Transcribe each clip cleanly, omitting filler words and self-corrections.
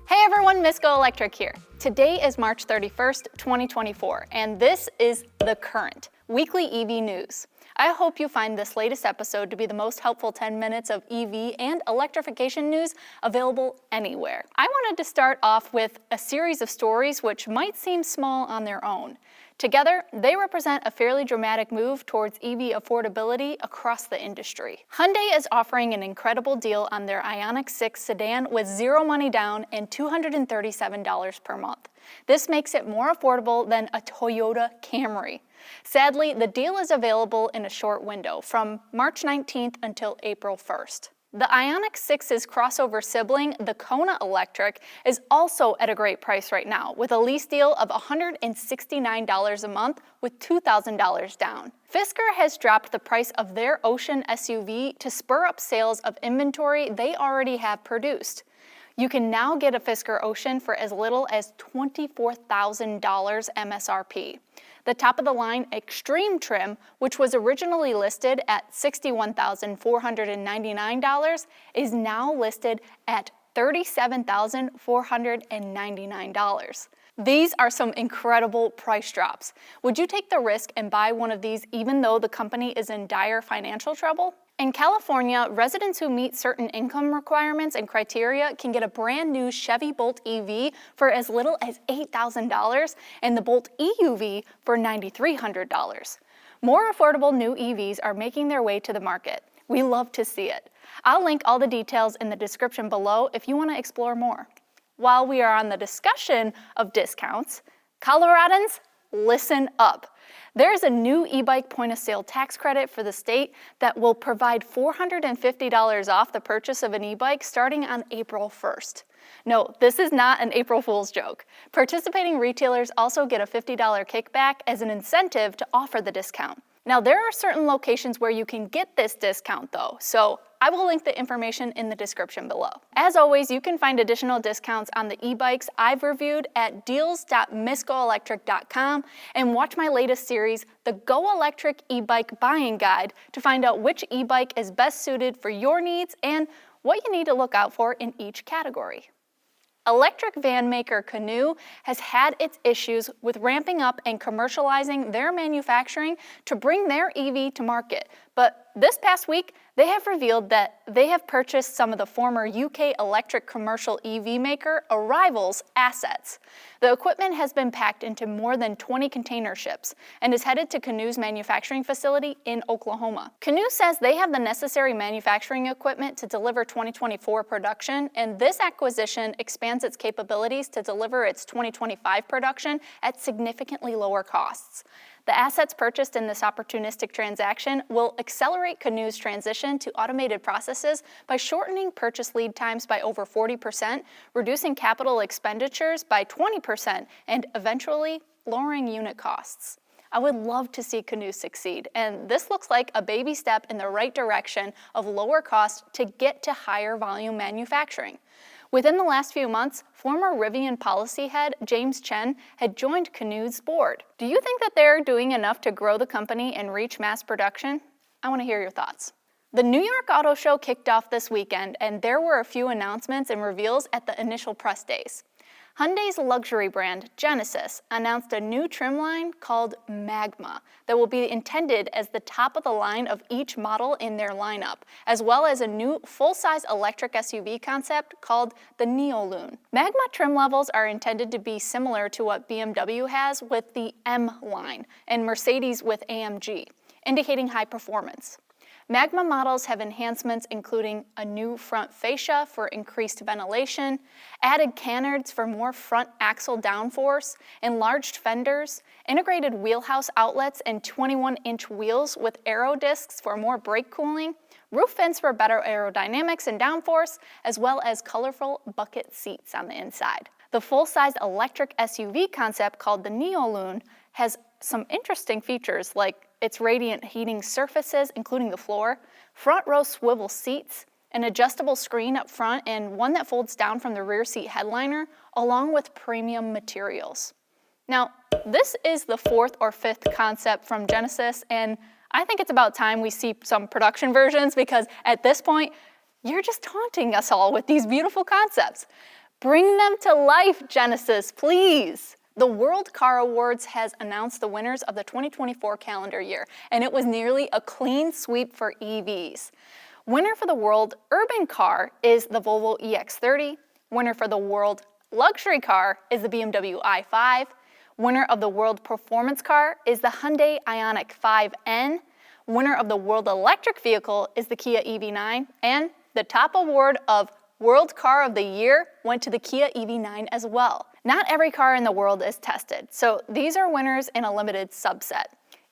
Hey everyone, Miss GoElectric here. Today is March 31st, 2024, and this is The Current, weekly EV news. I hope you find this latest episode to be the most helpful 10 minutes of EV and electrification news available anywhere. I wanted to start off with a series of stories which might seem small on their own. Together, they represent a fairly dramatic move towards EV affordability across the industry. Hyundai is offering an incredible deal on their Ioniq 6 sedan with zero money down and $237 per month. This makes it more affordable than a Toyota Camry. Sadly, the deal is available in a short window, from March 19th until April 1st. The Ioniq 6's crossover sibling, the Kona Electric, is also at a great price right now, with a lease deal of $169 a month with $2,000 down. Fisker has dropped the price of their Ocean SUV to spur up sales of inventory they already have produced. You can now get a Fisker Ocean for as little as $24,000 MSRP. The top-of-the-line Extreme trim, which was originally listed at $61,499, is now listed at $37,499. These are some incredible price drops. Would you take the risk and buy one of these even though the company is in dire financial trouble? In California, residents who meet certain income requirements and criteria can get a brand new Chevy Bolt EV for as little as $8,000 and the Bolt EUV for $9,300. More affordable new EVs are making their way to the market. We love to see it. I'll link all the details in the description below if you want to explore more. While we are on the discussion of discounts, Coloradans, listen up. There is a new eBike point-of-sale tax credit for the state that will provide $450 off the purchase of an e-bike starting on April 1st. No, this is not an April Fool's joke. Participating retailers also get a $50 kickback as an incentive to offer the discount. Now, there are certain locations where you can get this discount though, so I will link the information in the description below. As always, you can find additional discounts on the e-bikes I've reviewed at deals.missgoelectric.com and watch my latest series, the GoElectric e-bike buying guide, to find out which e-bike is best suited for your needs and what you need to look out for in each category. Electric van maker Canoo has had its issues with ramping up and commercializing their manufacturing to bring their EV to market, but this past week, they have revealed that they have purchased some of the former UK electric commercial EV maker Arrival's assets. The equipment has been packed into more than 20 container ships and is headed to Canoo's manufacturing facility in Oklahoma. Canoo says they have the necessary manufacturing equipment to deliver 2024 production, and this acquisition expands its capabilities to deliver its 2025 production at significantly lower costs. The assets purchased in this opportunistic transaction will accelerate Canoo's transition to automated processes by shortening purchase lead times by over 40%, reducing capital expenditures by 20%, and eventually lowering unit costs. I would love to see Canoo succeed, and this looks like a baby step in the right direction of lower cost to get to higher volume manufacturing. Within the last few months, former Rivian policy head James Chen had joined Canoo's board. Do you think that they're doing enough to grow the company and reach mass production? I want to hear your thoughts. The New York Auto Show kicked off this weekend, and there were a few announcements and reveals at the initial press days. Hyundai's luxury brand, Genesis, announced a new trim line called Magma that will be intended as the top of the line of each model in their lineup, as well as a new full-size electric SUV concept called the Neolun. Magma trim levels are intended to be similar to what BMW has with the M line and Mercedes with AMG, indicating high performance. Magma models have enhancements including a new front fascia for increased ventilation, added canards for more front axle downforce, enlarged fenders, integrated wheelhouse outlets and 21-inch wheels with aero discs for more brake cooling, roof vents for better aerodynamics and downforce, as well as colorful bucket seats on the inside. The full-size electric SUV concept called the Neolun has some interesting features like its radiant heating surfaces, including the floor, front row swivel seats, an adjustable screen up front, and one that folds down from the rear seat headliner, along with premium materials. Now, this is the fourth or fifth concept from Genesis, and I think it's about time we see some production versions because at this point, you're just taunting us all with these beautiful concepts. Bring them to life, Genesis, please! The World Car Awards has announced the winners of the 2024 calendar year, and it was nearly a clean sweep for EVs. Winner for the World Urban Car is the Volvo EX30. Winner for the World Luxury Car is the BMW i5. Winner of the World Performance Car is the Hyundai Ioniq 5N. Winner of the World Electric Vehicle is the Kia EV9. And the top award of World Car of the Year went to the Kia EV9 as well. Not every car in the world is tested, so these are winners in a limited subset.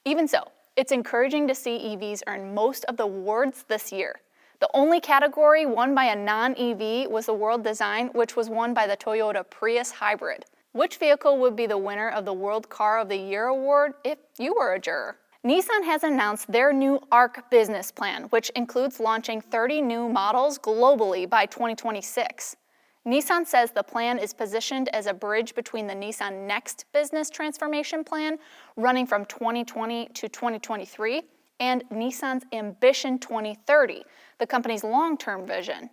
Even so, it's encouraging to see EVs earn most of the awards this year. The only category won by a non-EV was the World Design, which was won by the Toyota Prius Hybrid. Which vehicle would be the winner of the World Car of the Year award if you were a juror? Nissan has announced their new ARC business plan, which includes launching 30 new models globally by 2026. Nissan says the plan is positioned as a bridge between the Nissan Next business transformation plan, running from 2020 to 2023, and Nissan's Ambition 2030, the company's long-term vision.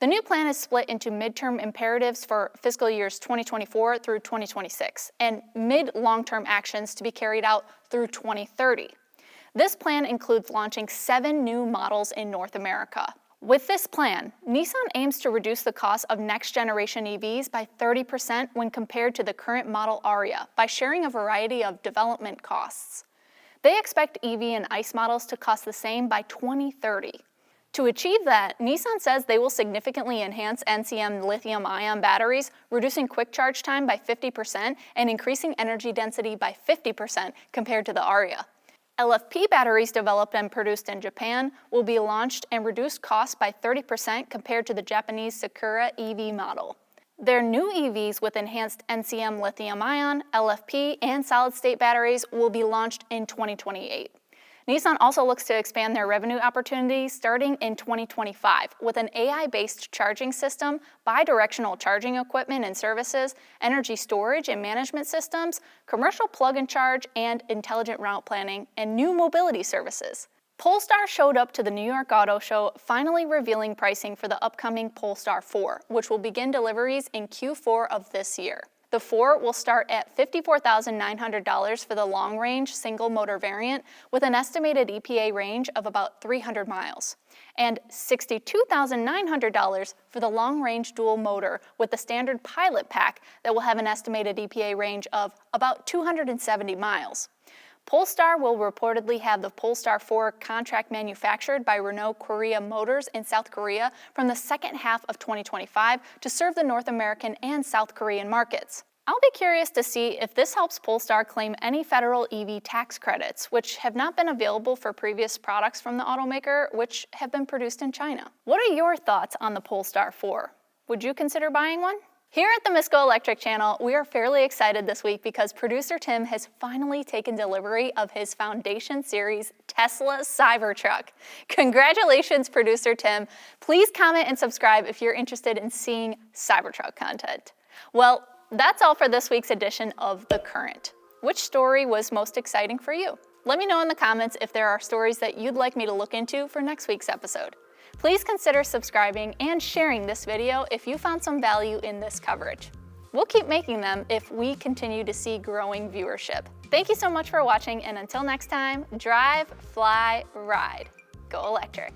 The new plan is split into midterm imperatives for fiscal years 2024 through 2026 and mid-long-term actions to be carried out through 2030. This plan includes launching 7 new models in North America. With this plan, Nissan aims to reduce the cost of next-generation EVs by 30% when compared to the current model Ariya by sharing a variety of development costs. They expect EV and ICE models to cost the same by 2030. To achieve that, Nissan says they will significantly enhance NCM lithium-ion batteries, reducing quick charge time by 50% and increasing energy density by 50% compared to the Ariya. LFP batteries developed and produced in Japan will be launched and reduce costs by 30% compared to the Japanese Sakura EV model. Their new EVs with enhanced NCM lithium-ion, LFP, and solid-state batteries will be launched in 2028. Nissan also looks to expand their revenue opportunities starting in 2025 with an AI-based charging system, bi-directional charging equipment and services, energy storage and management systems, commercial plug-and charge, and intelligent route planning, and new mobility services. Polestar showed up to the New York Auto Show, finally revealing pricing for the upcoming Polestar 4, which will begin deliveries in Q4 of this year. The 4 will start at $54,900 for the long-range single-motor variant with an estimated EPA range of about 300 miles, and $62,900 for the long-range dual-motor with the standard Pilot Pack that will have an estimated EPA range of about 270 miles. Polestar will reportedly have the Polestar 4 contract manufactured by Renault Korea Motors in South Korea from the second half of 2025 to serve the North American and South Korean markets. I'll be curious to see if this helps Polestar claim any federal EV tax credits, which have not been available for previous products from the automaker, which have been produced in China. What are your thoughts on the Polestar 4? Would you consider buying one? Here at the Miss GoElectric channel, we are fairly excited this week because producer Tim has finally taken delivery of his Foundation Series Tesla Cybertruck. Congratulations, producer Tim. Please comment and subscribe if you're interested in seeing Cybertruck content. Well, that's all for this week's edition of The Current. Which story was most exciting for you? Let me know in the comments if there are stories that you'd like me to look into for next week's episode. Please consider subscribing and sharing this video if you found some value in this coverage. We'll keep making them if we continue to see growing viewership. Thank you so much for watching, and until next time, drive, fly, ride. Go electric.